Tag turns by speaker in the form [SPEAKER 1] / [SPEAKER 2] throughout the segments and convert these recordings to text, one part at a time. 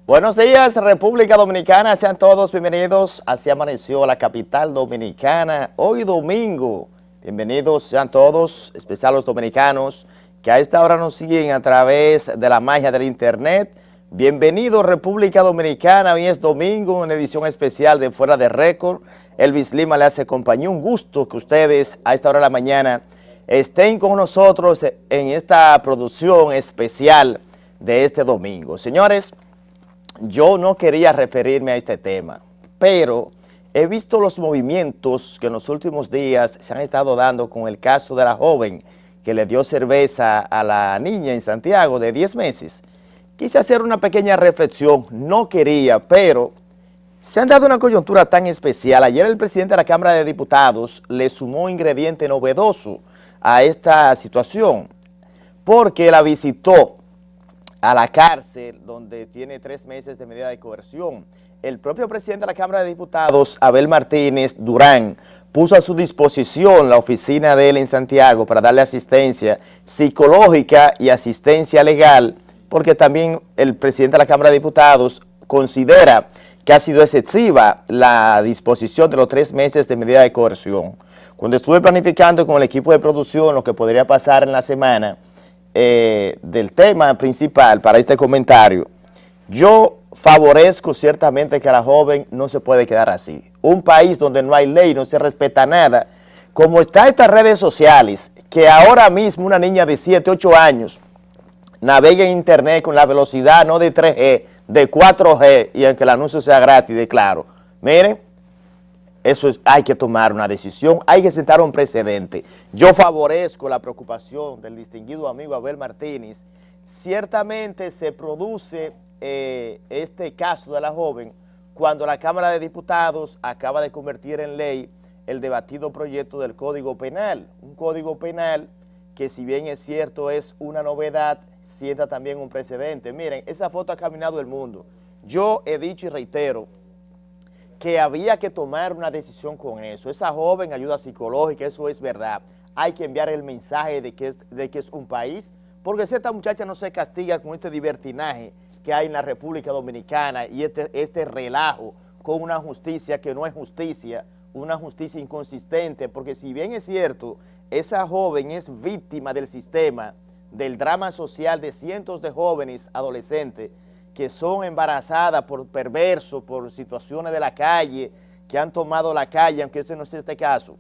[SPEAKER 1] Buenos días, República Dominicana, sean todos bienvenidos. Así amaneció la capital dominicana hoy domingo. Bienvenidos sean todos, especial los dominicanos que a esta hora nos siguen a través de la magia del internet. Bienvenido República Dominicana, hoy es domingo, una edición especial de Fuera de Récord. Elvis Lima le hace compañía, un gusto que ustedes a esta hora de la mañana estén con nosotros en esta producción especial de este domingo. Señores, yo no quería referirme a este tema, pero he visto los movimientos que en los últimos días se han estado dando con el caso de la joven que le dio cerveza a la niña en Santiago de 10 meses. Quise hacer una pequeña reflexión, no quería, pero se han dado una coyuntura tan especial. Ayer el presidente de la Cámara de Diputados le sumó un ingrediente novedoso a esta situación, porque la visitó a la cárcel donde tiene 3 meses de medida de coerción. El propio presidente de la Cámara de Diputados, Abel Martínez Durán, puso a su disposición la oficina de él en Santiago para darle asistencia psicológica y asistencia legal, porque también el presidente de la Cámara de Diputados considera que ha sido excesiva la disposición de los 3 meses de medida de coerción. Cuando estuve planificando con el equipo de producción lo que podría pasar en la semana, del tema principal para este comentario, yo favorezco ciertamente que la joven no se puede quedar así. Un país donde no hay ley, no se respeta nada, como está estas redes sociales, que ahora mismo una niña de 7, 8 años navega en internet con la velocidad no de 3G, de 4G, y aunque el anuncio sea gratis, de Claro. Miren, eso es, hay que tomar una decisión, hay que sentar un precedente. Yo favorezco la preocupación del distinguido amigo Abel Martínez. Ciertamente se produce este caso de la joven cuando la Cámara de Diputados acaba de convertir en ley el debatido proyecto del Código Penal. Un Código Penal que, si bien es cierto es una novedad, sienta también un precedente. Miren, esa foto ha caminado el mundo. Yo he dicho y reitero que había que tomar una decisión con eso. Esa joven, ayuda psicológica, eso es verdad. Hay que enviar el mensaje de que es un país, porque si esta muchacha no se castiga con este libertinaje que hay en la República Dominicana y este relajo con una justicia que no es justicia, una justicia inconsistente, porque si bien es cierto, esa joven es víctima del sistema, del drama social de cientos de jóvenes adolescentes que son embarazadas por perversos, por situaciones de la calle, que han tomado la calle, aunque ese no es este caso.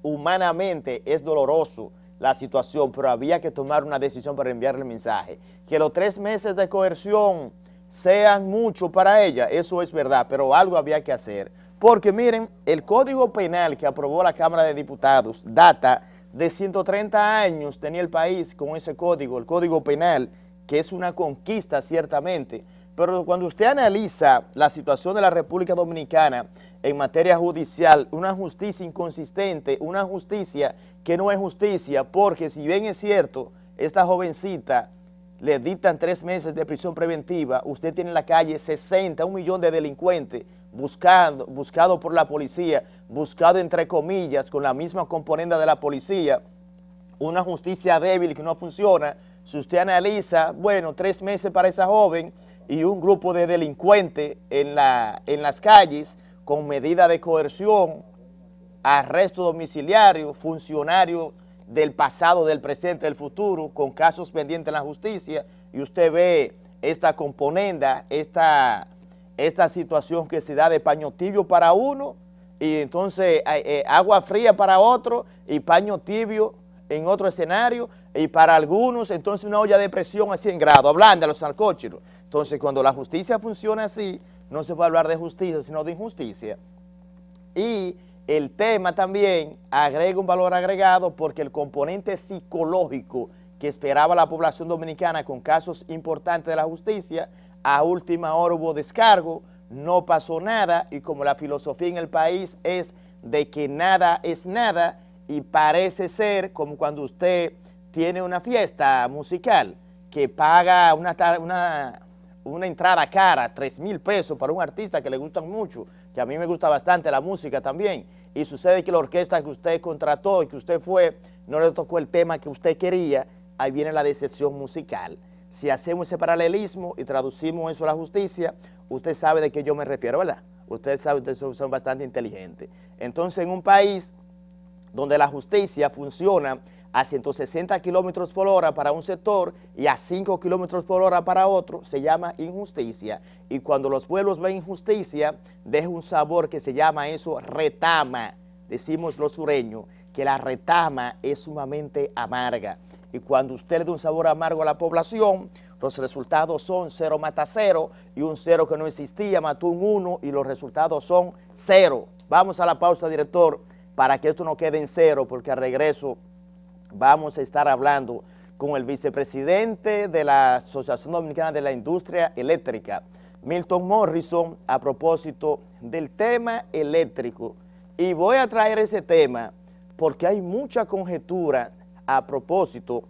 [SPEAKER 1] Humanamente es doloroso la situación, pero había que tomar una decisión para enviarle el mensaje. Que los 3 meses de coerción sean mucho para ella, eso es verdad, pero algo había que hacer. Porque miren, el Código Penal que aprobó la Cámara de Diputados data de 130 años, tenía el país con ese código, el Código Penal, que es una conquista ciertamente, pero cuando usted analiza la situación de la República Dominicana en materia judicial, una justicia inconsistente, una justicia que no es justicia, porque si bien es cierto, esta jovencita le dictan 3 meses de prisión preventiva, usted tiene en la calle 60, 1 millón de delincuentes buscado por la policía, buscado entre comillas, con la misma componente de la policía, una justicia débil que no funciona. Si usted analiza, bueno, 3 meses para esa joven y un grupo de delincuentes en las calles con medida de coerción, arresto domiciliario, funcionarios del pasado, del presente, del futuro, con casos pendientes en la justicia, y usted ve esta componenda, esta situación que se da de paño tibio para uno, y entonces agua fría para otro, y paño tibio en otro escenario, y para algunos entonces una olla de presión a 100 grados, hablando de los salcóchiros. Entonces cuando la justicia funciona así, no se puede hablar de justicia, sino de injusticia. Y el tema también agrega un valor agregado porque el componente psicológico que esperaba la población dominicana con casos importantes de la justicia, a última hora hubo descargo, no pasó nada, y como la filosofía en el país es de que nada es nada, y parece ser como cuando usted tiene una fiesta musical que paga una entrada cara, 3,000 pesos para un artista que le gustan mucho, que a mí me gusta bastante la música también, y sucede que la orquesta que usted contrató y que usted fue, no le tocó el tema que usted quería, ahí viene la decepción musical. Si hacemos ese paralelismo y traducimos eso a la justicia, usted sabe de qué yo me refiero, ¿verdad? Usted sabe, ustedes son bastante inteligentes. Entonces, en un país donde la justicia funciona a 160 kilómetros por hora para un sector y a 5 kilómetros por hora para otro, se llama injusticia. Y cuando los pueblos ven injusticia, deja un sabor que se llama eso retama. Decimos los sureños que la retama es sumamente amarga. Y cuando usted le da un sabor amargo a la población, los resultados son 0 mata 0 y un 0 que no existía mató un 1 y los resultados son 0. Vamos a la pausa, director, para que esto no quede en 0, porque al regreso vamos a estar hablando con el vicepresidente de la Asociación Dominicana de la Industria Eléctrica, Milton Morrison, a propósito del tema eléctrico. Y voy a traer ese tema porque hay mucha conjetura a propósito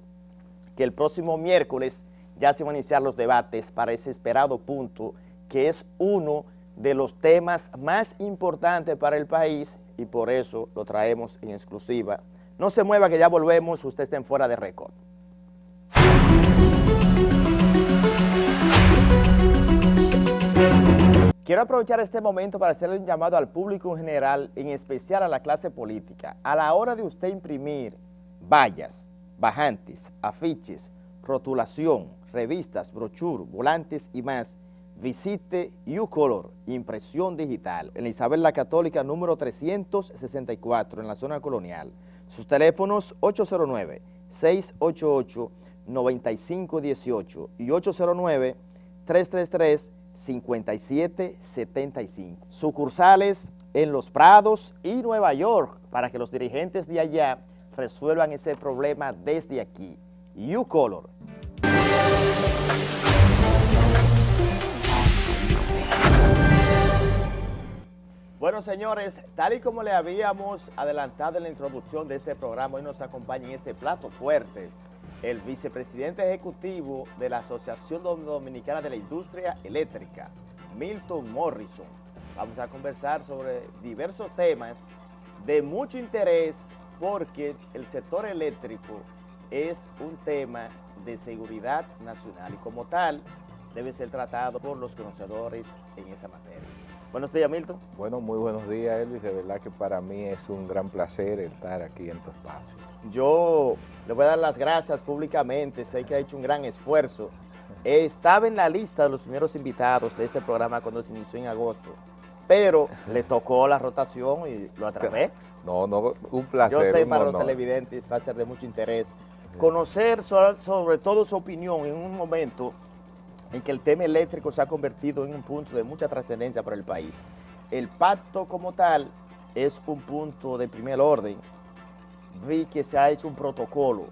[SPEAKER 1] que el próximo miércoles ya se van a iniciar los debates para ese esperado punto, que es uno de los temas más importantes para el país y por eso lo traemos en exclusiva. No se mueva que ya volvemos, usted está en Fuera de Récord. Quiero aprovechar este momento para hacerle un llamado al público en general, en especial a la clase política. A la hora de usted imprimir vallas, bajantes, afiches, rotulación, revistas, brochures, volantes y más, visite U-Color, impresión digital, en Isabel la Católica número 364, en la zona colonial. Sus teléfonos 809-688-9518 y 809-333-5775. Sucursales en Los Prados y Nueva York, para que los dirigentes de allá resuelvan ese problema desde aquí. U-Color. Bueno, señores, tal y como le habíamos adelantado en la introducción de este programa, hoy nos acompaña en este plato fuerte el vicepresidente ejecutivo de la Asociación Dominicana de la Industria Eléctrica, Milton Morrison. Vamos a conversar sobre diversos temas de mucho interés porque el sector eléctrico es un tema de seguridad nacional y como tal debe ser tratado por los conocedores en esa materia. Buenos días, Milton.
[SPEAKER 2] Bueno, muy buenos días, Elvis. De verdad que para mí es un gran placer estar aquí en tu espacio.
[SPEAKER 1] Yo le voy a dar las gracias públicamente, sé que ha hecho un gran esfuerzo. Estaba en la lista de los primeros invitados de este programa cuando se inició en agosto, pero le tocó la rotación y lo atrapé.
[SPEAKER 2] No, un placer.
[SPEAKER 1] Yo sé, para los televidentes va a ser de mucho interés conocer sobre todo su opinión en un momento en que el tema eléctrico se ha convertido en un punto de mucha trascendencia para el país. El pacto como tal es un punto de primer orden. Vi que se ha hecho un protocolo,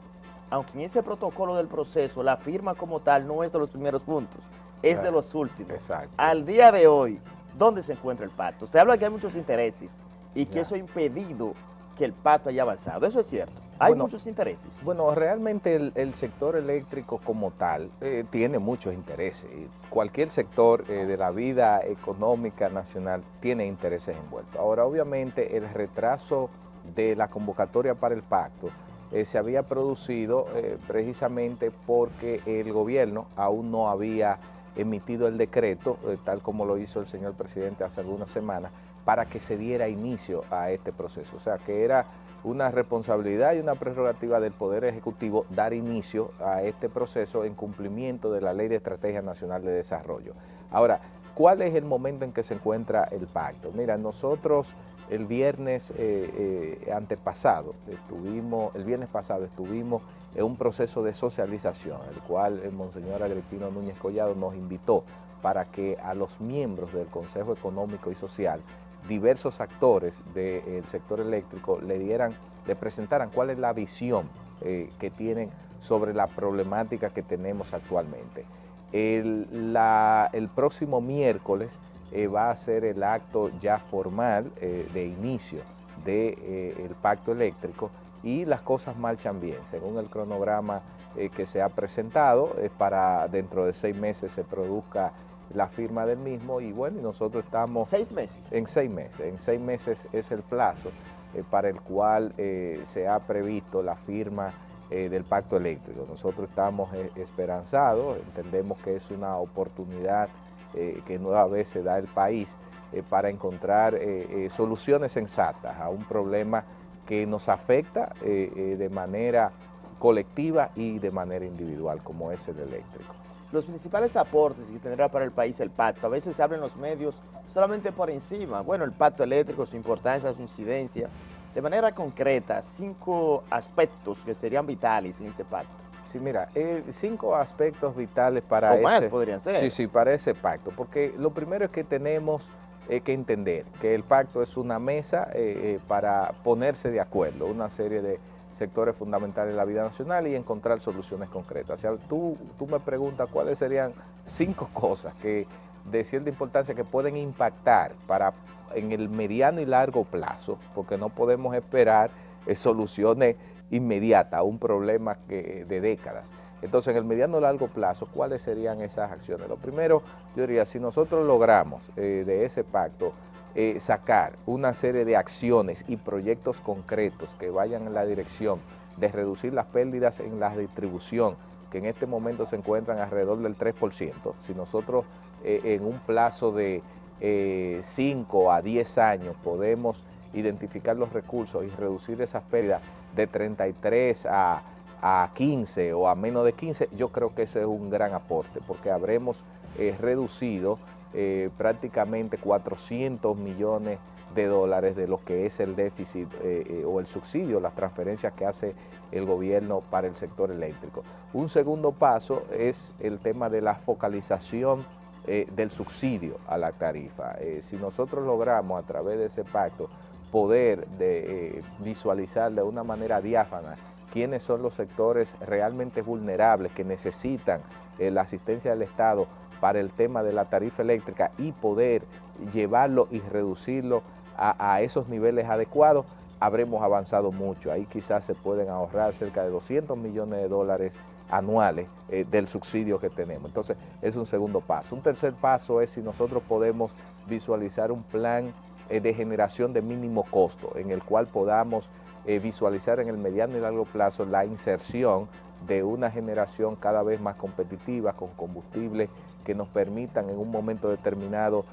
[SPEAKER 1] aunque en ese protocolo del proceso la firma como tal no es de los primeros puntos, es de los últimos.
[SPEAKER 2] Exacto.
[SPEAKER 1] Al día de hoy, ¿dónde se encuentra el pacto? Se habla que hay muchos intereses y que eso ha impedido que el pacto haya avanzado. Eso es cierto. Hay muchos intereses.
[SPEAKER 2] Bueno, realmente el sector eléctrico como tal tiene muchos intereses. Cualquier sector de la vida económica nacional tiene intereses envueltos. Ahora, obviamente, el retraso de la convocatoria para el pacto se había producido precisamente porque el gobierno aún no había emitido el decreto, tal como lo hizo el señor presidente hace algunas semanas, para que se diera inicio a este proceso. O sea, que era una responsabilidad y una prerrogativa del Poder Ejecutivo dar inicio a este proceso en cumplimiento de la Ley de Estrategia Nacional de Desarrollo. Ahora, ¿cuál es el momento en que se encuentra el pacto? Mira, nosotros el viernes pasado estuvimos en un proceso de socialización, el cual el monseñor Agripino Núñez Collado nos invitó para que a los miembros del Consejo Económico y Social, diversos actores del sector eléctrico le presentaran cuál es la visión que tienen sobre la problemática que tenemos actualmente. El próximo miércoles va a ser el acto ya formal de inicio del pacto eléctrico y las cosas marchan bien. Según el cronograma que se ha presentado, para dentro de 6 meses se produzca la firma del mismo y bueno, nosotros estamos...
[SPEAKER 1] 6 meses.
[SPEAKER 2] En 6 meses es el plazo para el cual se ha previsto la firma del pacto eléctrico. Nosotros estamos esperanzados, entendemos que es una oportunidad que nueva vez se da el país para encontrar soluciones sensatas a un problema que nos afecta de manera colectiva y de manera individual, como es el eléctrico.
[SPEAKER 1] Los principales aportes que tendrá para el país el pacto, a veces se hablan los medios solamente por encima. Bueno, el pacto eléctrico, su importancia, su incidencia. De manera concreta, 5 aspectos que serían vitales en ese pacto.
[SPEAKER 2] Sí, mira, 5 aspectos vitales para
[SPEAKER 1] o más podrían ser.
[SPEAKER 2] Sí, para ese pacto, porque lo primero es que tenemos que entender que el pacto es una mesa para ponerse de acuerdo, una serie de sectores fundamentales de la vida nacional y encontrar soluciones concretas. O sea, tú me preguntas cuáles serían 5 cosas que de cierta importancia que pueden impactar en el mediano y largo plazo, porque no podemos esperar soluciones inmediatas a un problema de décadas. Entonces, en el mediano y largo plazo, ¿cuáles serían esas acciones? Lo primero, yo diría, si nosotros logramos de ese pacto sacar una serie de acciones y proyectos concretos que vayan en la dirección de reducir las pérdidas en la distribución, que en este momento se encuentran alrededor del 3%, si nosotros en un plazo de 5 a 10 años podemos identificar los recursos y reducir esas pérdidas de 33 a 15 o a menos de 15, yo creo que ese es un gran aporte, porque habremos reducido prácticamente 400 millones de dólares de lo que es el déficit o el subsidio, las transferencias que hace el gobierno para el sector eléctrico. Un segundo paso es el tema de la focalización del subsidio a la tarifa. Si nosotros logramos a través de ese pacto poder visualizar de una manera diáfana quiénes son los sectores realmente vulnerables que necesitan la asistencia del Estado para el tema de la tarifa eléctrica y poder llevarlo y reducirlo a esos niveles adecuados, habremos avanzado mucho. Ahí quizás se pueden ahorrar cerca de 200 millones de dólares anuales del subsidio que tenemos. Entonces, es un segundo paso. Un tercer paso es si nosotros podemos visualizar un plan de generación de mínimo costo, en el cual podamos visualizar en el mediano y largo plazo la inserción de una generación cada vez más competitiva, con combustibles que nos permitan en un momento determinado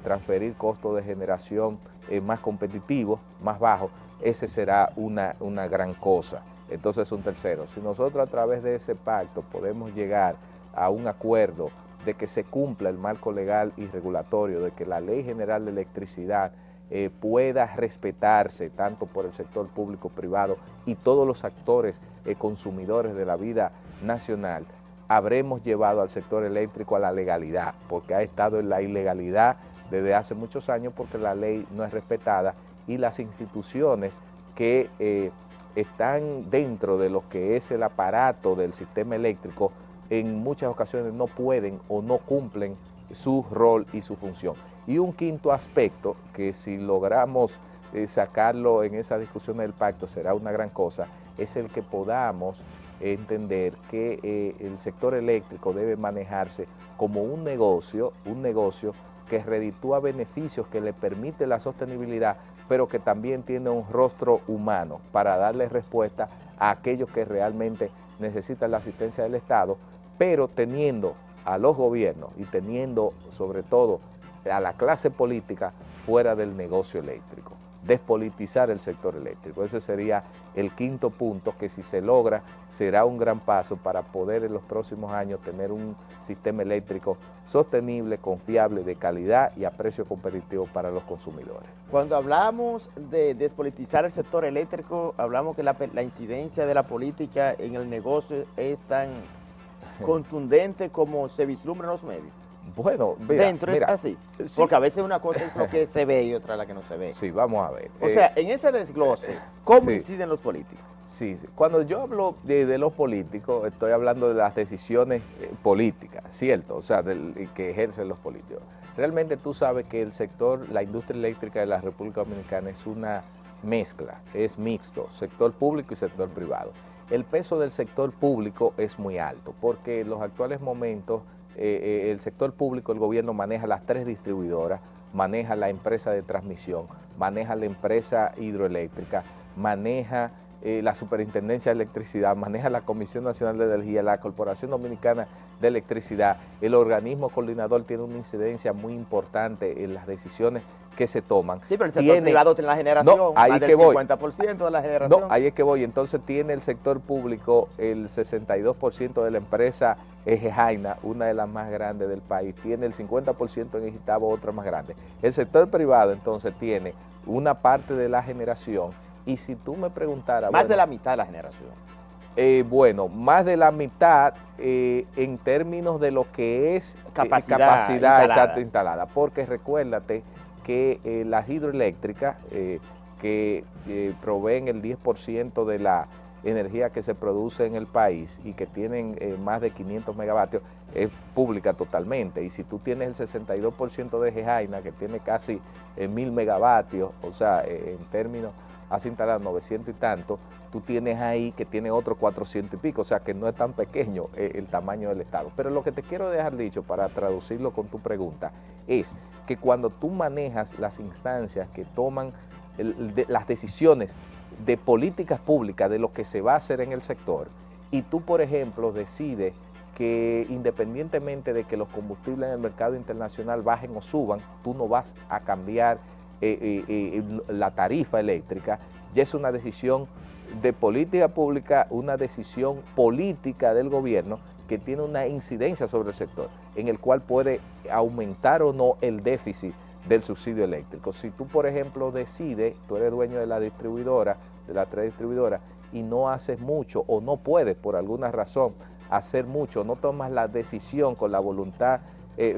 [SPEAKER 2] transferir costos de generación más competitivos, más bajos. Ese será una gran cosa. Entonces, un tercero, si nosotros a través de ese pacto podemos llegar a un acuerdo de que se cumpla el marco legal y regulatorio, de que la Ley General de Electricidad pueda respetarse tanto por el sector público-privado y todos los actores consumidores de la vida nacional, habremos llevado al sector eléctrico a la legalidad, porque ha estado en la ilegalidad desde hace muchos años porque la ley no es respetada y las instituciones que están dentro de lo que es el aparato del sistema eléctrico en muchas ocasiones no pueden o no cumplen su rol y su función. Y un quinto aspecto que si logramos sacarlo en esa discusión del pacto será una gran cosa, es el que podamos entender que el sector eléctrico debe manejarse como un negocio que reditúa beneficios, que le permite la sostenibilidad, pero que también tiene un rostro humano para darle respuesta a aquellos que realmente necesitan la asistencia del Estado, pero teniendo a los gobiernos y teniendo sobre todo a la clase política fuera del negocio eléctrico, despolitizar el sector eléctrico. Ese sería el quinto punto que si se logra será un gran paso para poder en los próximos años tener un sistema eléctrico sostenible, confiable, de calidad y a precio competitivo para los consumidores.
[SPEAKER 1] Cuando hablamos de despolitizar el sector eléctrico, hablamos que la incidencia de la política en el negocio es tan contundente como se vislumbra en los medios.
[SPEAKER 2] Bueno, mira,
[SPEAKER 1] es así, porque a veces una cosa es lo que se ve y otra la que no se ve.
[SPEAKER 2] Sí, vamos a ver.
[SPEAKER 1] O sea, en ese desglose, ¿cómo inciden los políticos?
[SPEAKER 2] Sí, cuando yo hablo de los políticos, estoy hablando de las decisiones políticas, ¿cierto? O sea, que ejercen los políticos. Realmente tú sabes que el sector, la industria eléctrica de la República Dominicana es una mezcla, es mixto, sector público y sector privado. El peso del sector público es muy alto porque en los actuales momentos el sector público, el gobierno maneja las 3 distribuidoras, maneja la empresa de transmisión, maneja la empresa hidroeléctrica, maneja la Superintendencia de Electricidad, maneja la Comisión Nacional de Energía, la Corporación Dominicana de Electricidad. El organismo coordinador tiene una incidencia muy importante en las decisiones que se toman.
[SPEAKER 1] Sí, pero el sector privado tiene la generación,
[SPEAKER 2] no, ahí
[SPEAKER 1] más del 50% de la generación.
[SPEAKER 2] No, ahí es que voy. Entonces tiene el sector público el 62% de la empresa Ejejaina, una de las más grandes del país, tiene el 50% en Ejitabo, otra más grande. El sector privado entonces tiene una parte de la generación y si tú me preguntaras...
[SPEAKER 1] Más de la mitad de la generación.
[SPEAKER 2] Bueno, más de la mitad en términos de lo que es capacidad instalada, porque recuérdate que las hidroeléctricas que proveen el 10% de la energía que se produce en el país y que tienen más de 500 megavatios, es pública totalmente. Y si tú tienes el 62% de Ejejaina, que tiene casi 1000 megavatios, o sea, en términos, has instalado 900 y tanto, tú tienes ahí que tiene otros 400 y pico, o sea que no es tan pequeño el tamaño del Estado. Pero lo que te quiero dejar dicho para traducirlo con tu pregunta es que cuando tú manejas las instancias que toman las decisiones de políticas públicas de lo que se va a hacer en el sector y tú, por ejemplo, decides que independientemente de que los combustibles en el mercado internacional bajen o suban, tú no vas a cambiar la tarifa eléctrica, ya es una decisión de política pública, una decisión política del gobierno que tiene una incidencia sobre el sector, en el cual puede aumentar o no el déficit del subsidio eléctrico. Si tú, por ejemplo, decides, tú eres dueño de la distribuidora, de las 3 distribuidoras, y no haces mucho o no puedes por alguna razón hacer mucho, no tomas la decisión con la voluntad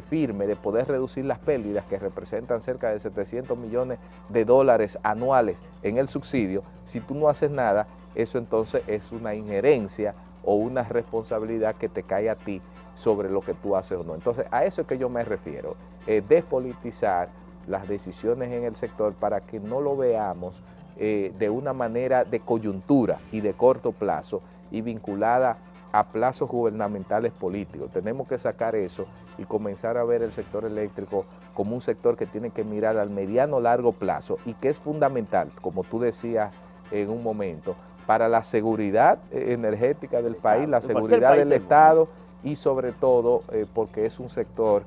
[SPEAKER 2] firme de poder reducir las pérdidas que representan cerca de 700 millones de dólares anuales en el subsidio, si tú no haces nada, eso entonces es una injerencia o una responsabilidad que te cae a ti sobre lo que tú haces o no. Entonces, a eso es que yo me refiero, despolitizar las decisiones en el sector para que no lo veamos de una manera de coyuntura y de corto plazo y vinculada a plazos gubernamentales políticos. Tenemos que sacar eso y comenzar a ver el sector eléctrico como un sector que tiene que mirar al mediano largo plazo y que es fundamental, como tú decías en un momento, para la seguridad energética del país, la seguridad del Estado y sobre todo porque es un sector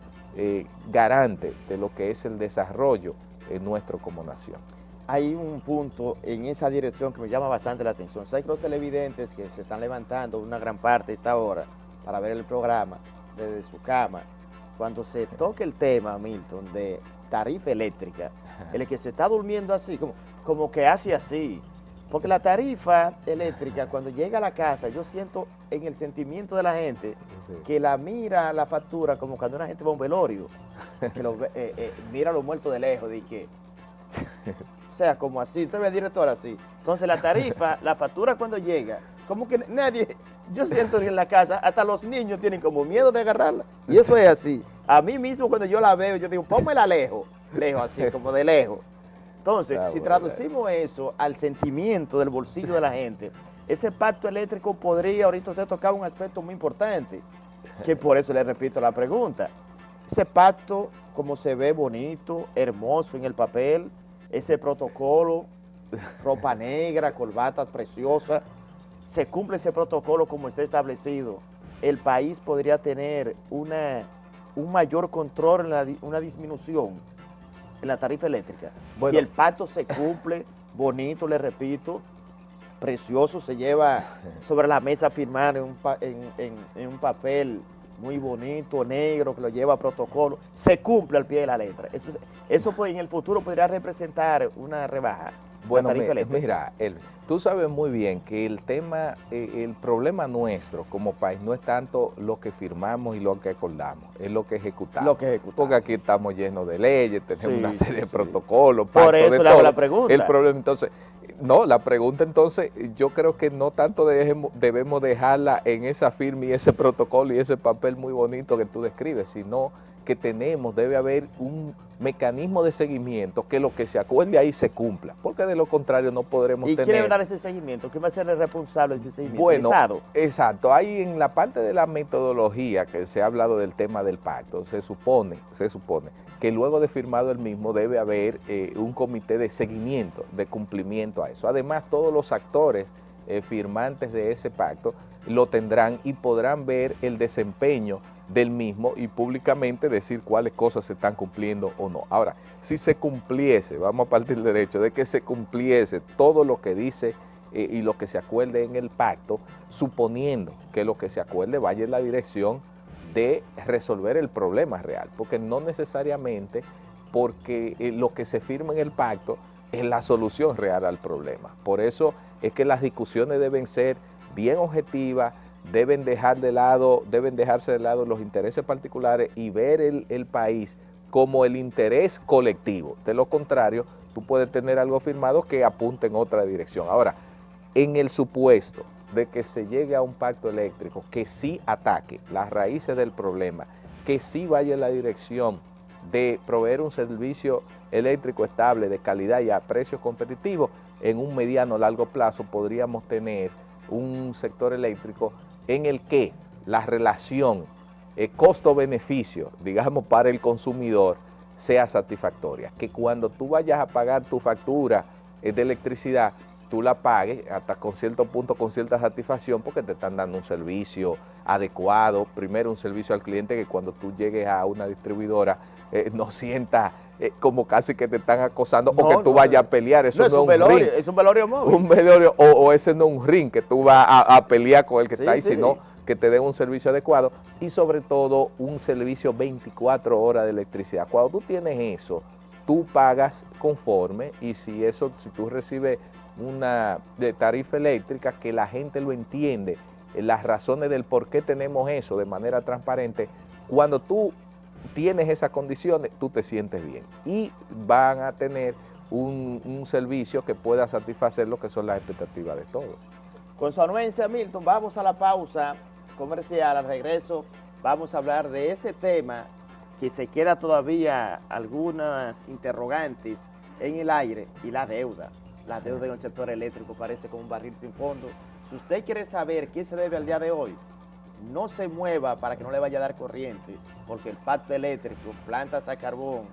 [SPEAKER 2] garante de lo que es el desarrollo nuestro como nación.
[SPEAKER 1] Hay un punto en esa dirección que me llama bastante la atención. Sé que los televidentes que se están levantando una gran parte de esta hora para ver el programa desde su cama, cuando se toque el tema, Milton, de tarifa eléctrica, el que se está durmiendo así, como que hace así, porque la tarifa eléctrica cuando llega a la casa, yo siento en el sentimiento de la gente que la mira la factura como cuando una gente va a un velorio, que mira a los muertos de lejos, de que... O sea, como así, usted ve al director así. Entonces la tarifa, la factura cuando llega, como que nadie, yo siento que en la casa, hasta los niños tienen como miedo de agarrarla. Y eso es así. A mí mismo cuando yo la veo, yo digo, pónmela lejos, así, como de lejos. Entonces, si traducimos eso al sentimiento del bolsillo de la gente, ese pacto eléctrico podría, ahorita usted tocar un aspecto muy importante, que por eso le repito la pregunta. Ese pacto, como se ve bonito, hermoso en el papel, ese protocolo, ropa negra, corbatas preciosas, se cumple ese protocolo como está establecido, el país podría tener un mayor control, una disminución en la tarifa eléctrica. Bueno, si el pacto se cumple, bonito, le repito, precioso, se lleva sobre la mesa a firmar en un papel muy bonito, negro, que lo lleva a protocolo, se cumple al pie de la letra. Eso pues, en el futuro podría representar una rebaja.
[SPEAKER 2] Bueno, mira, tú sabes muy bien que el tema, el problema nuestro como país no es tanto lo que firmamos y lo que acordamos, es lo que ejecutamos. Porque aquí estamos llenos de leyes, tenemos una serie de protocolos.
[SPEAKER 1] Por eso le hago la pregunta.
[SPEAKER 2] El problema entonces... No, la pregunta entonces, yo creo que no tanto debemos dejarla en esa firma y ese protocolo y ese papel muy bonito que tú describes, sino que tenemos, debe haber un mecanismo de seguimiento que lo que se acuerde ahí se cumpla, porque de lo contrario no podremos
[SPEAKER 1] ¿Y
[SPEAKER 2] tener...
[SPEAKER 1] quién debe dar ese seguimiento? ¿Quién va a ser el responsable de ese seguimiento?
[SPEAKER 2] Bueno,
[SPEAKER 1] ¿El Estado?
[SPEAKER 2] exacto. Ahí en la parte de la metodología que se ha hablado del tema del pacto, se supone que luego de firmado el mismo debe haber un comité de seguimiento, de cumplimiento a eso. Además, todos los actores firmantes de ese pacto lo tendrán y podrán ver el desempeño del mismo y públicamente decir cuáles cosas se están cumpliendo o no. Ahora, si se cumpliese, vamos a partir del hecho de que se cumpliese todo lo que dice y lo que se acuerde en el pacto, suponiendo que lo que se acuerde vaya en la dirección de resolver el problema real, porque no necesariamente porque lo que se firma en el pacto es la solución real al problema. Por eso es que las discusiones deben ser bien objetivas, deben dejarse de lado los intereses particulares y ver el país como el interés colectivo. De lo contrario, tú puedes tener algo firmado que apunte en otra dirección. Ahora, en el supuesto de que se llegue a un pacto eléctrico que sí ataque las raíces del problema, que sí vaya en la dirección de proveer un servicio eléctrico estable, de calidad y a precios competitivos, en un mediano o largo plazo podríamos tener un sector eléctrico en el que la relación costo-beneficio, digamos, para el consumidor sea satisfactoria, que cuando tú vayas a pagar tu factura de electricidad, tú la pagues hasta con cierto punto, con cierta satisfacción, porque te están dando un servicio adecuado, primero un servicio al cliente que cuando tú llegues a una distribuidora no sientas como casi que te están acosando o que tú vayas a pelear, eso no es un velorio, ring.
[SPEAKER 1] Es un velorio móvil.
[SPEAKER 2] Un velorio, o ese no es un ring que tú vas a pelear con el que está ahí,
[SPEAKER 1] sí,
[SPEAKER 2] sino que te den un servicio adecuado y sobre todo un servicio 24 horas de electricidad. Cuando tú tienes eso, tú pagas conforme y si tú recibes una tarifa eléctrica que la gente lo entiende, las razones del por qué tenemos eso de manera transparente, cuando tú tienes esas condiciones, tú te sientes bien y van a tener un servicio que pueda satisfacer lo que son las expectativas de todos.
[SPEAKER 1] Con su anuencia, Milton, vamos a la pausa comercial. Al regreso vamos a hablar de ese tema que se queda todavía algunas interrogantes en el aire y la deuda. La deuda en el sector eléctrico parece como un barril sin fondo. Si usted quiere saber qué se debe al día de hoy, no se mueva para que no le vaya a dar corriente, porque el pacto eléctrico, plantas a carbón,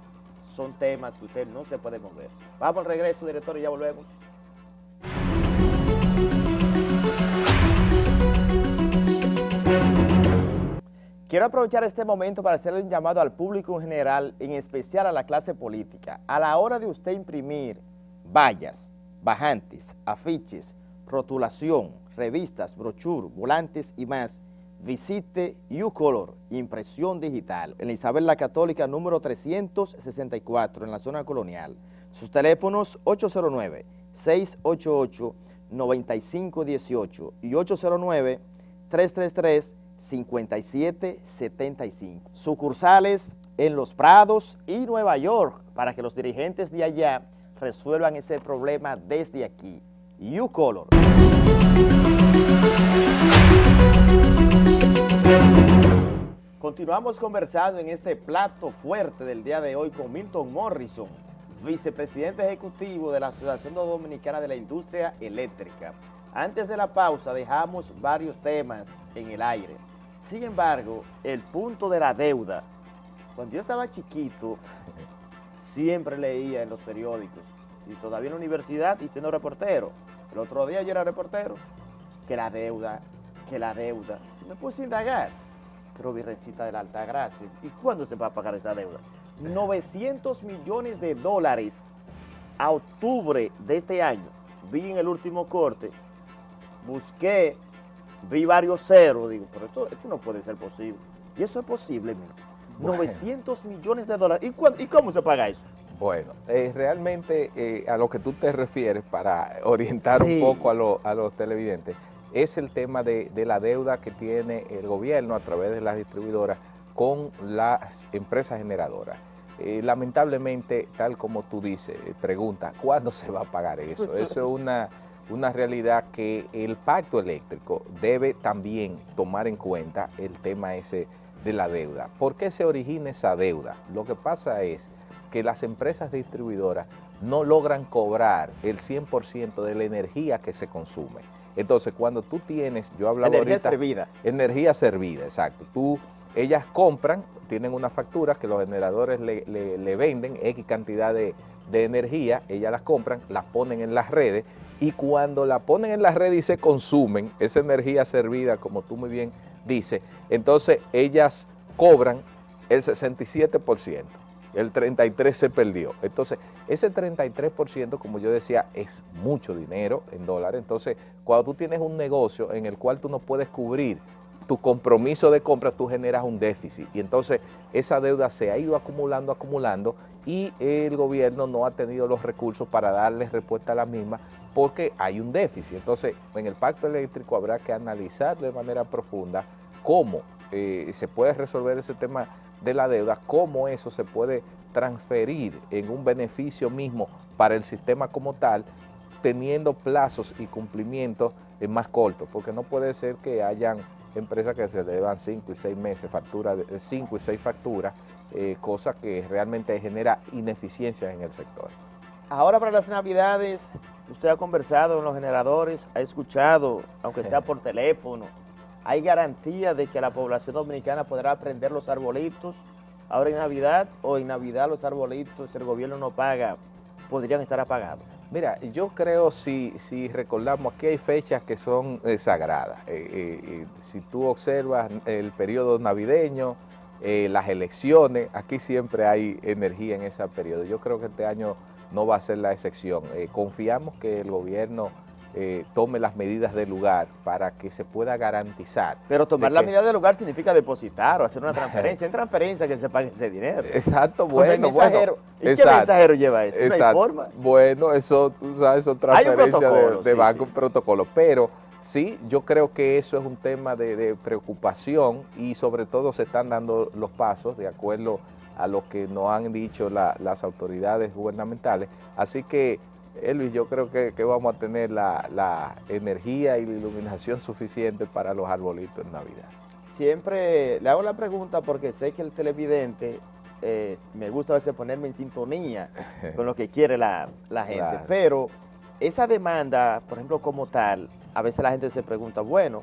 [SPEAKER 1] son temas que usted no se puede mover. Vamos al regreso, director, y ya volvemos. Quiero aprovechar este momento para hacerle un llamado al público en general, en especial a la clase política. A la hora de usted imprimir vallas, bajantes, afiches, rotulación, revistas, brochures, volantes y más, visite U-Color, impresión digital, en la Isabel la Católica número 364, en la zona colonial. Sus teléfonos 809-688-9518 y 809-333-5775. Sucursales en Los Prados y Nueva York, para que los dirigentes de allá resuelvan ese problema desde aquí. U-Color. Continuamos conversando en este plato fuerte del día de hoy con Milton Morrison, vicepresidente ejecutivo de la Asociación Dominicana de la Industria Eléctrica. Antes de la pausa dejamos varios temas en el aire. Sin embargo, el punto de la deuda, cuando yo estaba chiquito, siempre leía en los periódicos, y todavía en la universidad y siendo reportero. El otro día yo era reportero, que la deuda, me puse a indagar. Pero Virgencita de la Alta Gracia, ¿y cuándo se va a pagar esa deuda? 900 millones de dólares a octubre de este año. Vi en el último corte, busqué, vi varios ceros, digo, pero esto no puede ser posible. Y eso es posible, mira. Bueno. 900 millones de dólares. ¿Y cómo se paga eso?
[SPEAKER 2] Bueno, realmente a lo que tú te refieres, para orientar un poco a los televidentes, es el tema de la deuda que tiene el gobierno a través de las distribuidoras con las empresas generadoras. Lamentablemente, tal como tú dices, pregunta, ¿cuándo se va a pagar eso? Eso es una realidad que el pacto eléctrico debe también tomar en cuenta el tema ese de la deuda. ¿Por qué se origina esa deuda? Lo que pasa es que las empresas distribuidoras no logran cobrar el 100% de la energía que se consume. Entonces, cuando tú tienes, yo hablaba
[SPEAKER 1] Energía
[SPEAKER 2] ahorita,
[SPEAKER 1] servida.
[SPEAKER 2] energía servida, exacto. Ellas compran, tienen una factura que los generadores le venden X cantidad de energía, ellas las compran, las ponen en las redes, y cuando la ponen en las redes y se consumen, esa energía servida, como tú muy bien dices, entonces ellas cobran el 67%. El 33% se perdió. Entonces, ese 33%, como yo decía, es mucho dinero en dólares. Entonces, cuando tú tienes un negocio en el cual tú no puedes cubrir tu compromiso de compra, tú generas un déficit. Y entonces, esa deuda se ha ido acumulando, y el gobierno no ha tenido los recursos para darle respuesta a la misma porque hay un déficit. Entonces, en el pacto eléctrico habrá que analizar de manera profunda cómo se puede resolver ese tema de la deuda, cómo eso se puede transferir en un beneficio mismo para el sistema como tal, teniendo plazos y cumplimientos más cortos, porque no puede ser que hayan empresas que se deban 5 y 6 meses, facturas de 5 y 6 facturas, cosa que realmente genera ineficiencias en el sector.
[SPEAKER 1] Ahora para las Navidades, usted ha conversado con los generadores, ha escuchado, aunque sea por teléfono, ¿hay garantía de que la población dominicana podrá prender los arbolitos ahora en Navidad, o en Navidad los arbolitos, el gobierno no paga, podrían estar apagados?
[SPEAKER 2] Mira, yo creo, si recordamos, aquí hay fechas que son sagradas. Si tú observas el periodo navideño, las elecciones, aquí siempre hay energía en ese periodo. Yo creo que este año no va a ser la excepción. Confiamos que el gobierno tome las medidas del lugar para que se pueda garantizar.
[SPEAKER 1] Pero tomar la medida del lugar significa depositar o hacer una transferencia. En transferencia que se pague ese dinero.
[SPEAKER 2] Exacto, bueno.
[SPEAKER 1] ¿Y qué mensajero lleva eso? ¿No hay forma?
[SPEAKER 2] Bueno, eso, tú sabes, son transferencias de banco, un protocolo, pero sí, yo creo que eso es un tema de preocupación, y sobre todo se están dando los pasos de acuerdo a lo que nos han dicho las autoridades gubernamentales. Así que, Elvis, yo creo que vamos a tener la energía y la iluminación suficiente para los arbolitos en Navidad.
[SPEAKER 1] Siempre le hago la pregunta porque sé que el televidente, me gusta a veces ponerme en sintonía con lo que quiere la gente, claro. Pero esa demanda, por ejemplo, como tal, a veces la gente se pregunta, bueno,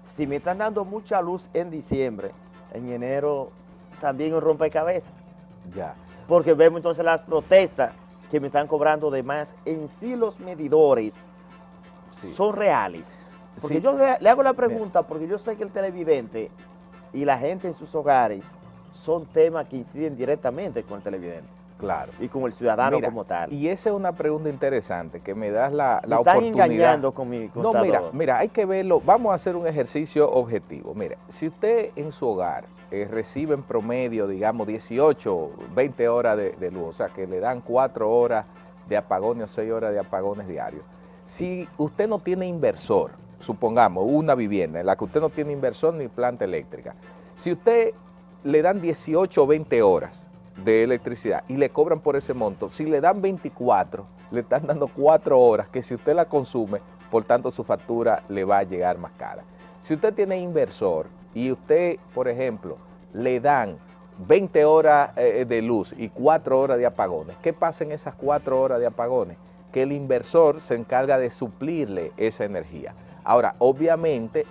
[SPEAKER 1] si me están dando mucha luz en diciembre, en enero también un rompecabezas.
[SPEAKER 2] Ya.
[SPEAKER 1] Porque vemos entonces las protestas que me están cobrando de más. En sí los medidores son reales. Porque yo le hago la pregunta porque yo sé que el televidente y la gente en sus hogares son temas que inciden directamente con el televidente.
[SPEAKER 2] Claro.
[SPEAKER 1] Y con el ciudadano como tal.
[SPEAKER 2] Y esa es una pregunta interesante que me das la
[SPEAKER 1] oportunidad.
[SPEAKER 2] Están
[SPEAKER 1] engañando con mi contador.
[SPEAKER 2] No, mira, hay que verlo. Vamos a hacer un ejercicio objetivo. Mira, si usted en su hogar recibe en promedio, digamos, 18, 20 horas de luz, o sea, que le dan 4 horas de apagones o 6 horas de apagones diarios. Si usted no tiene inversor, supongamos, una vivienda en la que usted no tiene inversor ni planta eléctrica, si usted le dan 18 o 20 horas de electricidad y le cobran por ese monto, si le dan 24, le están dando 4 horas que si usted la consume, por tanto su factura le va a llegar más cara. Si usted tiene inversor y usted, por ejemplo, le dan 20 horas de luz y 4 horas de apagones, ¿qué pasa en esas 4 horas de apagones? Que el inversor se encarga de suplirle esa energía. Ahora, obviamente,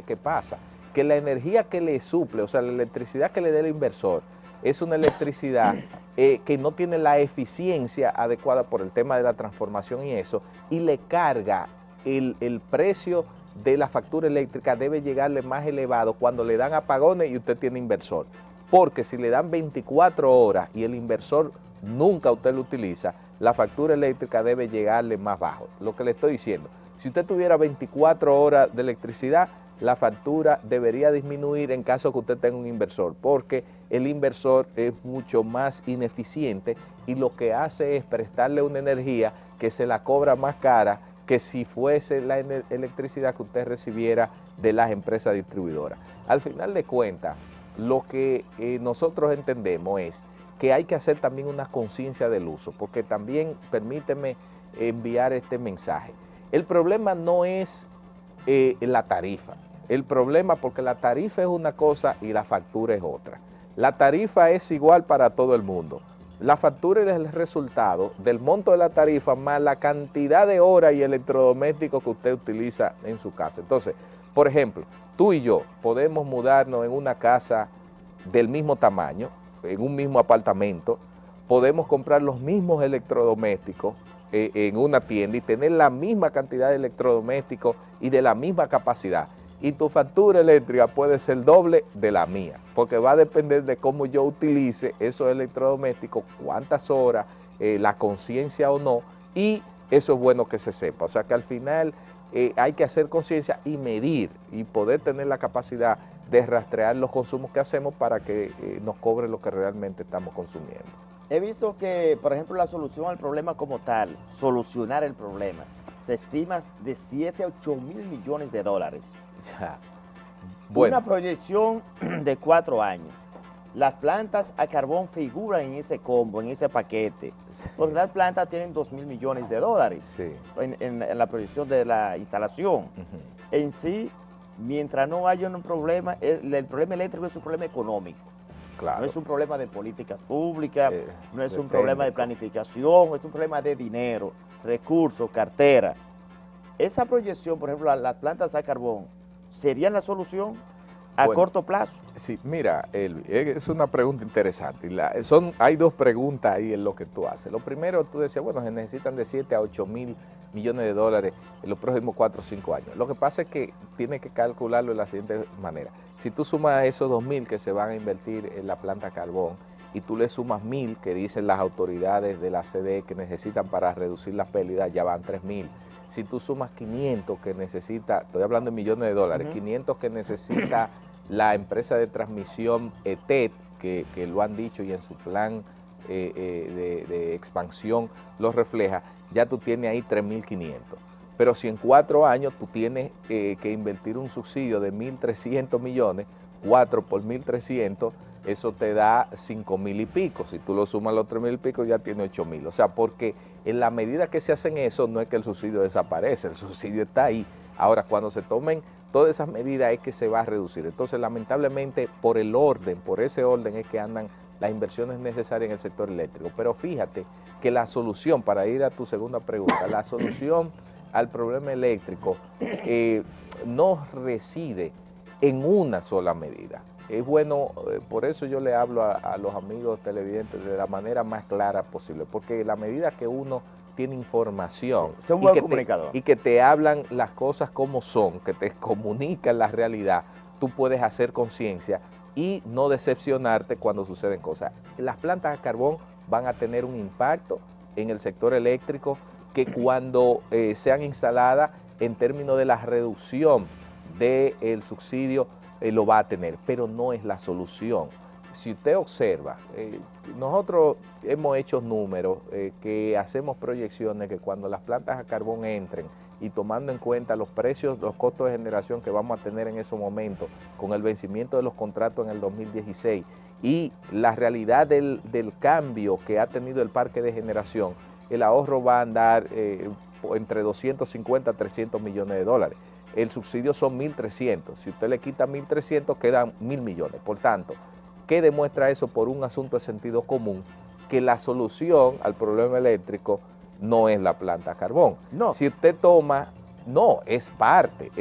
[SPEAKER 2] ¿qué pasa? Que la energía que le suple, o sea, la electricidad que le dé el inversor, es una electricidad que no tiene la eficiencia adecuada por el tema de la transformación y eso, y le carga el precio de la factura eléctrica, debe llegarle más elevado cuando le dan apagones y usted tiene inversor. Porque si le dan 24 horas y el inversor nunca usted lo utiliza, la factura eléctrica debe llegarle más bajo. Lo que le estoy diciendo, si usted tuviera 24 horas de electricidad, la factura debería disminuir en caso que usted tenga un inversor, porque el inversor es mucho más ineficiente y lo que hace es prestarle una energía que se la cobra más cara que si fuese la electricidad que usted recibiera de las empresas distribuidoras. Al final de cuentas, lo que nosotros entendemos es que hay que hacer también una conciencia del uso, porque también, permíteme enviar este mensaje. El problema no es la tarifa. El problema, porque la tarifa es una cosa y la factura es otra. La tarifa es igual para todo el mundo. La factura es el resultado del monto de la tarifa más la cantidad de horas y electrodomésticos que usted utiliza en su casa. Entonces, por ejemplo, tú y yo podemos mudarnos en una casa del mismo tamaño, en un mismo apartamento, podemos comprar los mismos electrodomésticos en una tienda y tener la misma cantidad de electrodomésticos y de la misma capacidad. Y tu factura eléctrica puede ser doble de la mía, porque va a depender de cómo yo utilice esos electrodomésticos, cuántas horas, la conciencia o no, y eso es bueno que se sepa. O sea que al final hay que hacer conciencia y medir y poder tener la capacidad de rastrear los consumos que hacemos para que nos cobre lo que realmente estamos consumiendo.
[SPEAKER 1] He visto que, por ejemplo, la solución al problema como tal, solucionar el problema, se estima de 7 a 8 mil millones de dólares.
[SPEAKER 2] Ya. Bueno.
[SPEAKER 1] Una proyección de 4 años. Las plantas a carbón figuran en ese combo, en ese paquete, porque las plantas tienen 2 mil millones de dólares
[SPEAKER 2] Sí.
[SPEAKER 1] en la proyección de la instalación. En sí, mientras no haya un problema, el problema eléctrico es un problema económico.
[SPEAKER 2] Claro.
[SPEAKER 1] No es un problema de políticas públicas, no es un
[SPEAKER 2] de
[SPEAKER 1] problema de
[SPEAKER 2] técnico.
[SPEAKER 1] planificación, es un problema de dinero, recursos, cartera. Esa proyección, por ejemplo, las plantas a carbón, ¿serían la solución a
[SPEAKER 2] Bueno,
[SPEAKER 1] corto plazo?
[SPEAKER 2] Sí, mira, Elvi, es una pregunta interesante. Hay dos preguntas ahí en lo que tú haces. Lo primero, tú decías, bueno, se necesitan de 7 a 8 mil millones de dólares en los próximos 4 o 5 años. Lo que pasa es que tienes que calcularlo de la siguiente manera. Si tú sumas esos 2 mil que se van a invertir en la planta carbón y tú le sumas 1.000 que dicen las autoridades de la CDE que necesitan para reducir las pérdidas, ya van 3.000. Si tú sumas 500 que necesita, estoy hablando de millones de dólares, 500 que necesita la empresa de transmisión ETED, que lo han dicho y en su plan de expansión lo refleja, ya tú tienes ahí 3.500. Pero si en 4 años tú tienes que invertir un subsidio de 1.300 millones, 4 por 1.300, eso te da 5.000 y pico. Si tú lo sumas los 3.000 y pico, ya tiene 8.000. O sea, porque en la medida que se hacen eso, no es que el subsidio desaparece, el subsidio está ahí. Ahora, cuando se tomen todas esas medidas es que se va a reducir. Entonces, lamentablemente, por ese orden es que andan las inversiones necesarias en el sector eléctrico. Pero fíjate que la solución, para ir a tu segunda pregunta, la solución al problema eléctrico no reside en una sola medida. Es bueno, por eso yo le hablo a los amigos televidentes de la manera más clara posible, porque la medida que uno tiene información
[SPEAKER 1] Usted es un buen comunicador.
[SPEAKER 2] y que te hablan las cosas como son, que te comunican la realidad, tú puedes hacer conciencia y no decepcionarte cuando suceden cosas. Las plantas a carbón van a tener un impacto en el sector eléctrico que cuando sean instaladas en términos de la reducción del subsidio lo va a tener, pero no es la solución. Si usted observa, nosotros hemos hecho números que hacemos proyecciones que cuando las plantas a carbón entren y tomando en cuenta los precios, los costos de generación que vamos a tener en ese momento con el vencimiento de los contratos en el 2016 y la realidad del cambio que ha tenido el parque de generación, el ahorro va a andar entre 250 a 300 millones de dólares. El subsidio son 1.300. Si usted le quita 1.300, quedan 1.000 millones. Por tanto, ¿qué demuestra eso por un asunto de sentido común? Que la solución al problema eléctrico no es la planta a carbón.
[SPEAKER 1] No.
[SPEAKER 2] Si usted toma, no, es parte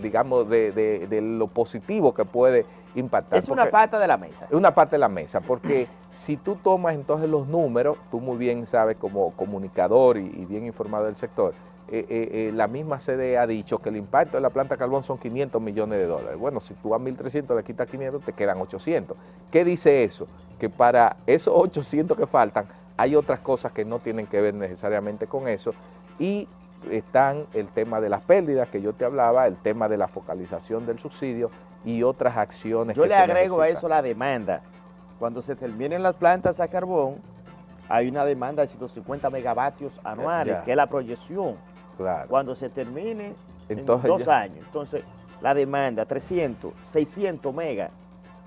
[SPEAKER 2] digamos, de lo positivo que puede impactar.
[SPEAKER 1] Es una pata de la mesa.
[SPEAKER 2] Es una parte de la mesa, porque si tú tomas entonces los números, tú muy bien sabes como comunicador y bien informado del sector, la misma CDE ha dicho que el impacto de la planta de carbón son 500 millones de dólares. Bueno, si tú a 1.300 le quitas 500, te quedan 800. ¿Qué dice eso? Que para esos 800 que faltan, hay otras cosas que no tienen que ver necesariamente con eso, y están el tema de las pérdidas que yo te hablaba, el tema de la focalización del subsidio y otras acciones.
[SPEAKER 1] Yo le agrego a eso la demanda. Cuando se terminen las plantas a carbón, hay una demanda de 150 megavatios anuales, que es la proyección.
[SPEAKER 2] Claro.
[SPEAKER 1] Cuando se termine
[SPEAKER 2] Entonces,
[SPEAKER 1] en 2 años. Entonces, la demanda, 300, 600 megas.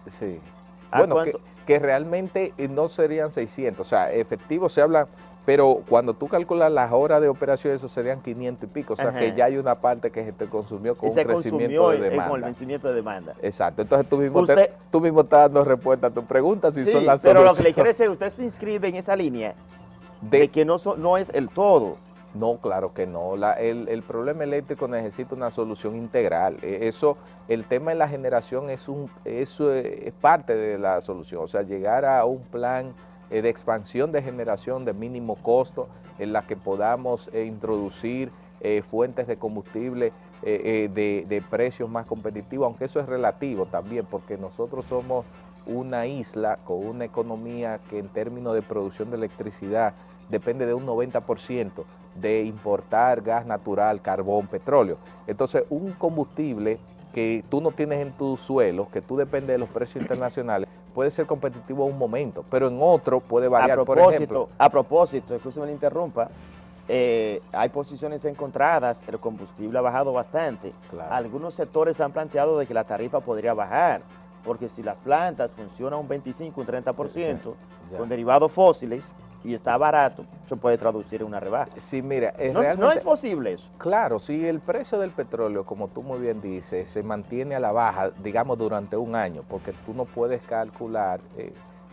[SPEAKER 2] Sí.
[SPEAKER 1] ¿A
[SPEAKER 2] Bueno,
[SPEAKER 1] cuánto?
[SPEAKER 2] que realmente no serían 600, o sea, efectivos se habla pero cuando tú calculas las horas de operación, eso serían 500 y pico, o sea que ya hay una parte que se te consumió con un crecimiento de demanda.
[SPEAKER 1] Con el vencimiento de demanda.
[SPEAKER 2] Exacto, entonces tú mismo estás dando respuesta a tu pregunta si son las
[SPEAKER 1] pero lo que le quiero decir, usted se inscribe en esa línea de que no es el todo.
[SPEAKER 2] No, claro que no. El problema eléctrico necesita una solución integral. El tema de la generación es parte de la solución. O sea, llegar a un plan de expansión de generación de mínimo costo en la que podamos introducir fuentes de combustible de precios más competitivos, aunque eso es relativo también, porque nosotros somos una isla con una economía que en términos de producción de electricidad depende de un 90% de importar gas natural, carbón, petróleo. Entonces, un combustible que tú no tienes en tu suelo, que tú dependes de los precios internacionales, puede ser competitivo en un momento, pero en otro puede variar, por ejemplo.
[SPEAKER 1] A propósito, excúseme me interrumpa, hay posiciones encontradas, el combustible ha bajado bastante.
[SPEAKER 2] Claro.
[SPEAKER 1] Algunos sectores han planteado de que la tarifa podría bajar, porque si las plantas funcionan un 25, un 30% con derivados fósiles, y está barato, se puede traducir en una rebaja.
[SPEAKER 2] Sí, mira,
[SPEAKER 1] no es posible eso.
[SPEAKER 2] Claro, si el precio del petróleo, como tú muy bien dices, se mantiene a la baja, digamos, durante un año, porque tú no puedes calcular,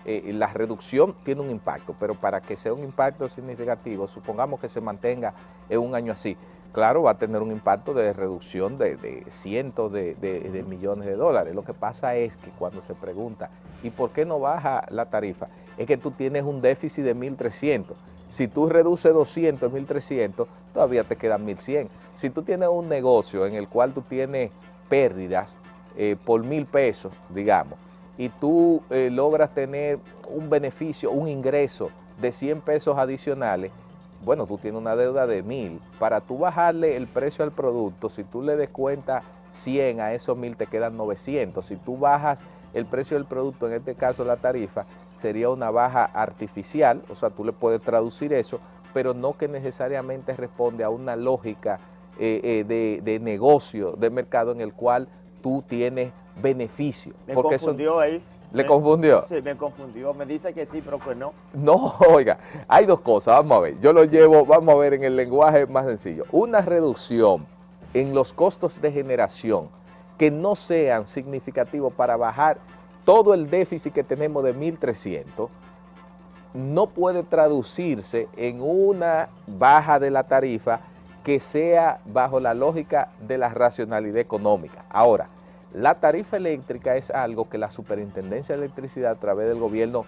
[SPEAKER 2] la reducción tiene un impacto, pero para que sea un impacto significativo, supongamos que se mantenga en un año así, claro, va a tener un impacto de reducción de cientos de millones de dólares. Lo que pasa es que cuando se pregunta, ¿y por qué no baja la tarifa? Es que tú tienes un déficit de 1.300. Si tú reduces 200 en 1.300, todavía te quedan 1.100. Si tú tienes un negocio en el cual tú tienes pérdidas por 1.000 pesos, digamos, y tú logras tener un beneficio, un ingreso de 100 pesos adicionales, bueno, tú tienes una deuda de 1.000. Para tú bajarle el precio al producto, si tú le descuentas 100 a esos 1.000, te quedan 900. Si tú bajas el precio del producto, en este caso la tarifa, sería una baja artificial, o sea, tú le puedes traducir eso, pero no que necesariamente responde a una lógica de negocio, de mercado en el cual tú tienes beneficio.
[SPEAKER 1] Me confundió ahí.
[SPEAKER 2] ¿Le confundió?
[SPEAKER 1] Sí, me confundió. Me dice que sí, pero que no.
[SPEAKER 2] No, oiga, hay dos cosas, vamos a ver. Yo lo llevo, vamos a ver en el lenguaje más sencillo. Una reducción en los costos de generación que no sean significativos para bajar todo el déficit que tenemos de 1.300, no puede traducirse en una baja de la tarifa que sea bajo la lógica de la racionalidad económica. Ahora, la tarifa eléctrica es algo que la Superintendencia de Electricidad a través del gobierno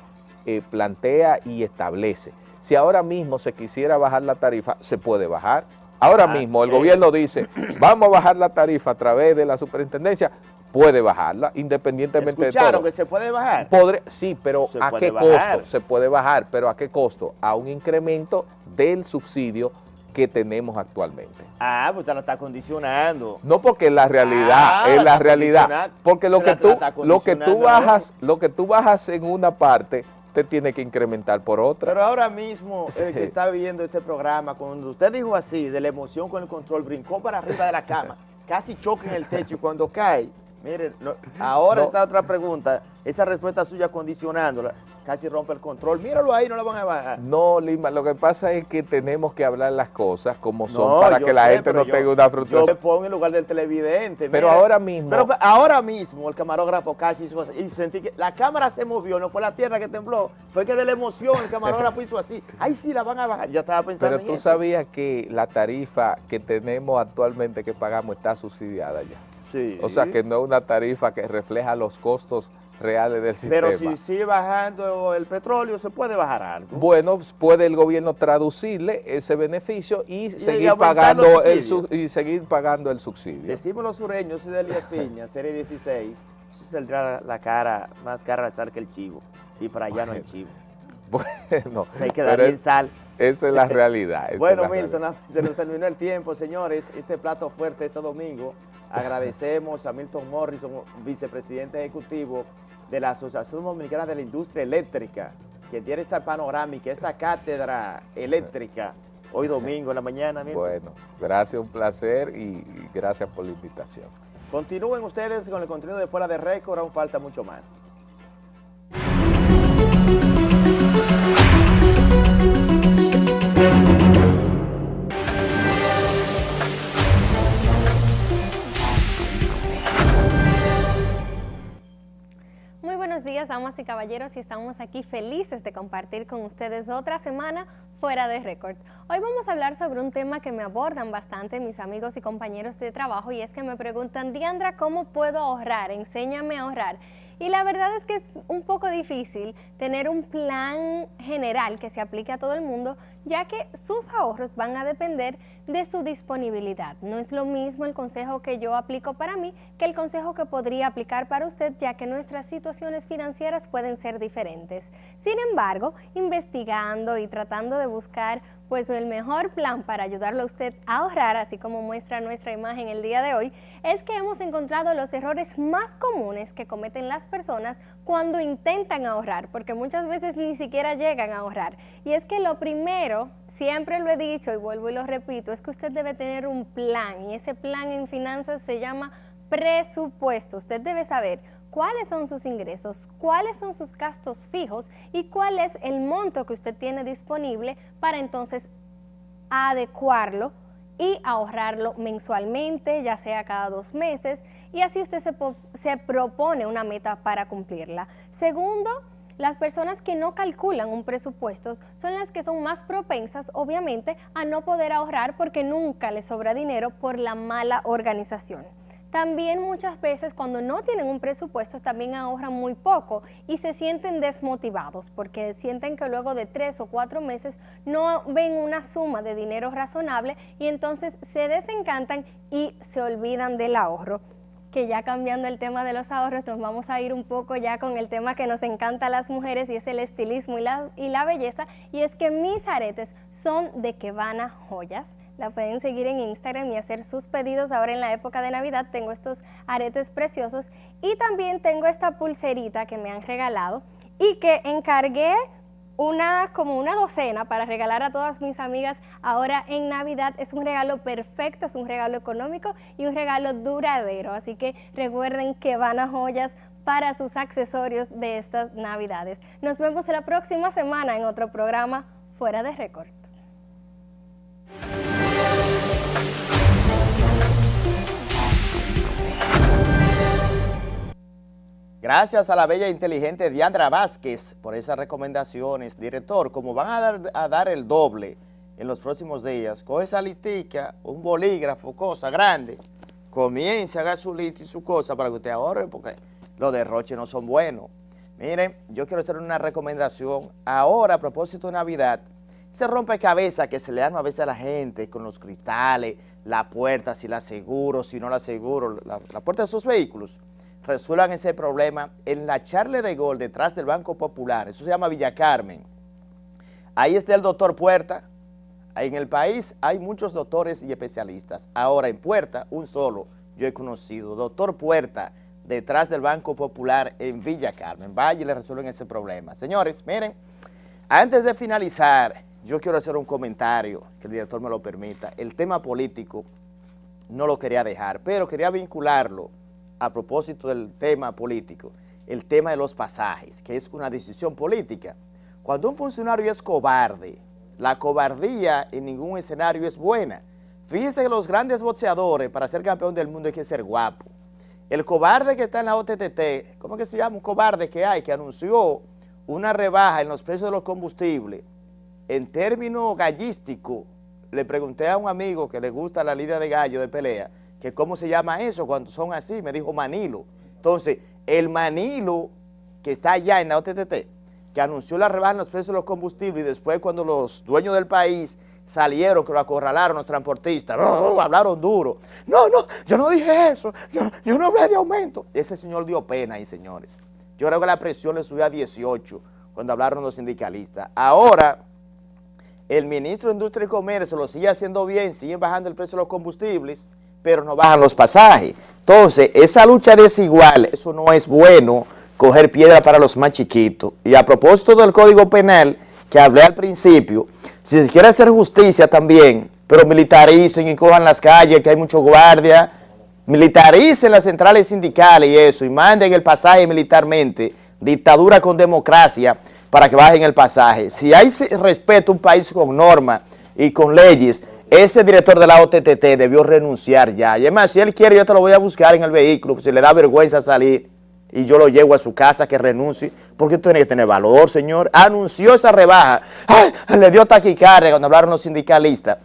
[SPEAKER 2] plantea y establece. Si ahora mismo se quisiera bajar la tarifa, se puede bajar. Ahora mismo el gobierno dice, vamos a bajar la tarifa a través de la superintendencia, puede bajarla, independientemente de todo.
[SPEAKER 1] ¿Escucharon que se puede bajar?
[SPEAKER 2] Sí, pero ¿a qué costo? Se puede bajar, pero ¿a qué costo? A un incremento del subsidio que tenemos actualmente.
[SPEAKER 1] Ah, pues usted la está condicionando.
[SPEAKER 2] No, porque la realidad es la realidad. Porque lo que tú bajas en una parte, te tiene que incrementar por otra.
[SPEAKER 1] Pero ahora mismo, el que está viendo este programa, cuando usted dijo así, de la emoción con el control, brincó para arriba de la cama, casi choca en el techo y cuando cae, mire, ahora esa otra pregunta, esa respuesta suya condicionándola, casi rompe el control. Míralo ahí, no la van a bajar.
[SPEAKER 2] No, Lima, lo que pasa es que tenemos que hablar las cosas como son para que la gente no tenga una frustración.
[SPEAKER 1] Yo me pongo en lugar del televidente.
[SPEAKER 2] Pero mira,
[SPEAKER 1] ahora mismo el camarógrafo casi hizo así, y sentí que la cámara se movió, no fue la tierra que tembló, fue que de la emoción el camarógrafo hizo así. Ahí sí la van a bajar, ya estaba pensando en eso.
[SPEAKER 2] Pero tú sabías que la tarifa que tenemos actualmente que pagamos está subsidiada ya.
[SPEAKER 1] Sí.
[SPEAKER 2] O sea que no es una tarifa que refleja los costos reales del sistema.
[SPEAKER 1] Pero si sigue bajando el petróleo, ¿se puede bajar algo?
[SPEAKER 2] Bueno, puede el gobierno traducirle ese beneficio y seguir pagando el subsidio.
[SPEAKER 1] Decimos los sureños, soy de Elías Piña, serie 16, saldrá la cara más cara de sal que el chivo, y para allá no hay chivo.
[SPEAKER 2] Bueno,
[SPEAKER 1] se queda bien sal.
[SPEAKER 2] Esa es la realidad.
[SPEAKER 1] Bueno, Milton, se nos terminó el tiempo, señores. Este plato fuerte este domingo. Agradecemos a Milton Morrison, vicepresidente ejecutivo de la Asociación Dominicana de la Industria Eléctrica, que tiene esta panorámica, esta cátedra eléctrica, hoy domingo en la mañana. Milton.
[SPEAKER 2] Bueno, gracias, un placer y gracias por la invitación.
[SPEAKER 1] Continúen ustedes con el contenido de Fuera de Récord, aún falta mucho más.
[SPEAKER 3] buenos días, damas y caballeros, y estamos aquí felices de compartir con ustedes otra semana fuera de récord. Hoy vamos a hablar sobre un tema que me abordan bastante mis amigos y compañeros de trabajo, y es que me preguntan: Diandra, ¿cómo puedo ahorrar? Enséñame a ahorrar. Y la verdad es que es un poco difícil tener un plan general que se aplique a todo el mundo, ya que sus ahorros van a depender de su disponibilidad. No es lo mismo el consejo que yo aplico para mí que el consejo que podría aplicar para usted, ya que nuestras situaciones financieras pueden ser diferentes. Sin embargo, investigando y tratando de buscar pues el mejor plan para ayudarlo a usted a ahorrar, así como muestra nuestra imagen el día de hoy, es que hemos encontrado los errores más comunes que cometen las personas cuando intentan ahorrar, porque muchas veces ni siquiera llegan a ahorrar. Y es que lo primero, siempre lo he dicho y vuelvo y lo repito, es que usted debe tener un plan, y ese plan en finanzas se llama presupuesto. Usted debe saber cuáles son sus ingresos, cuáles son sus gastos fijos y cuál es el monto que usted tiene disponible para entonces adecuarlo y ahorrarlo mensualmente, ya sea cada 2 meses, y así usted se propone una meta para cumplirla. Segundo, las personas que no calculan un presupuesto son las que son más propensas, obviamente, a no poder ahorrar porque nunca les sobra dinero por la mala organización. También muchas veces cuando no tienen un presupuesto también ahorran muy poco y se sienten desmotivados porque sienten que luego de 3 o 4 meses no ven una suma de dinero razonable y entonces se desencantan y se olvidan del ahorro. Que ya cambiando el tema de los ahorros, nos vamos a ir un poco ya con el tema que nos encanta a las mujeres, y es el estilismo y la belleza, y es que mis aretes son de Kebana Joyas. La pueden seguir en Instagram y hacer sus pedidos. Ahora en la época de Navidad tengo estos aretes preciosos, y también tengo esta pulserita que me han regalado y que encargué como una docena para regalar a todas mis amigas ahora en Navidad. Es un regalo perfecto, es un regalo económico y un regalo duradero, así que recuerden que van a Joyas para sus accesorios de estas Navidades. Nos vemos la próxima semana en otro programa Fuera de Récord.
[SPEAKER 1] Gracias a la bella e inteligente Diandra Vázquez por esas recomendaciones. Director, como van a dar el doble en los próximos días, coge esa listica, un bolígrafo, cosa grande, comience a hacer su lista y su cosa para que usted ahorre, porque los derroches no son buenos. Miren, yo quiero hacer una recomendación. Ahora, a propósito de Navidad, se rompe cabeza que se le dan a veces a la gente con los cristales, la puerta, si la aseguro, si no la aseguro, la puerta de sus vehículos. Resuelvan ese problema en la Charle de Gol, detrás del Banco Popular. Eso se llama Villa Carmen. Ahí está el doctor Puerta. Ahí en el país hay muchos doctores y especialistas. Ahora en Puerta, un solo yo he conocido. Doctor Puerta, detrás del Banco Popular en Villa Carmen. Vaya y le resuelven ese problema. Señores, miren, antes de finalizar, yo quiero hacer un comentario, que el director me lo permita. El tema político no lo quería dejar, pero quería vincularlo a propósito del tema político, el tema de los pasajes, que es una decisión política. Cuando un funcionario es cobarde, la cobardía en ningún escenario es buena. Fíjense que los grandes boxeadores, para ser campeón del mundo hay que ser guapo. El cobarde que está en la OTTT, ¿cómo que se llama? Un cobarde que hay, que anunció una rebaja en los precios de los combustibles. En términos gallísticos, le pregunté a un amigo que le gusta la lidia de gallo de pelea, que cómo se llama eso cuando son así, me dijo Manilo. Entonces, el Manilo que está allá en la OTTT, que anunció la rebaja en los precios de los combustibles, y después cuando los dueños del país salieron, que lo acorralaron los transportistas, hablaron duro. No, yo no dije eso, yo no hablé de aumento. Ese señor dio pena ahí, señores. Yo creo que la presión le subió a 18 cuando hablaron los sindicalistas. Ahora, el ministro de Industria y Comercio lo sigue haciendo bien, sigue bajando el precio de los combustibles, pero no bajan los pasajes. Entonces, esa lucha desigual, eso no es bueno, coger piedra para los más chiquitos. Y a propósito del Código Penal, que hablé al principio, si se quiere hacer justicia también, pero militaricen y cojan las calles, que hay mucho guardia, militaricen las centrales sindicales y eso, y manden el pasaje militarmente, dictadura con democracia, para que bajen el pasaje. Si hay respeto a un país con normas y con leyes, ese director de la OTTT debió renunciar ya. Y además, si él quiere, yo te lo voy a buscar en el vehículo, si le da vergüenza salir. y yo lo llevo a su casa que renuncie, porque usted tiene que tener valor, señor. Anunció esa rebaja. ¡Ay! Le dio taquicardia cuando hablaron los sindicalistas.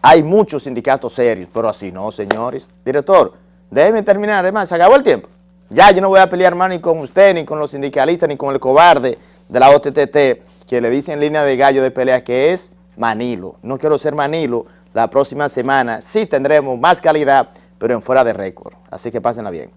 [SPEAKER 1] Hay muchos sindicatos serios, pero así no, señores. Director, déjeme terminar, además, se acabó el tiempo. Ya yo no voy a pelear más ni con usted, ni con los sindicalistas, ni con el cobarde de la OTTT, que le dicen línea de gallo de pelea que es Manilo. No quiero ser Manilo. La próxima semana sí tendremos más calidad, pero en Fuera de Récord. Así que pásenla bien.